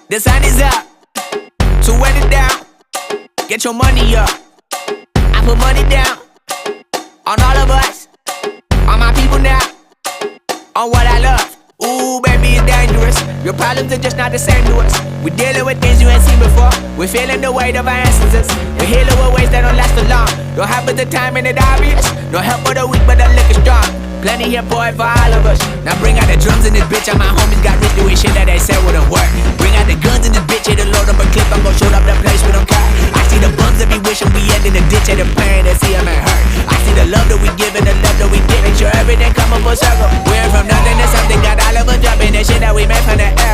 The sun is up, so wet it down. Get your money up. I put money down on all of us, on my people now, on what I love. Ooh, baby, it's dangerous. Your problems are just not the same to us. We're dealing with things you ain't seen before. We're feeling the weight of our ancestors. We're healing with ways that don't last too long. Don't have but the time and it obvious. No help for the weak, but the liquor strong. Plenty here, boy, for all of us. Now bring out the drums in this bitch. And my homies got rich doing shit that they said wouldn't work. Bring out the guns in this bitch. Hit a load up a clip. I'm gon' shoot up the place we don't care. I see the bums that be wishing we end in the ditch. And the pain that see them and hurt. I see the love that we give and the love that we give. Make sure everything come up full circle. We're from nothing to something. Got all of us dropping the shit that we made from the air.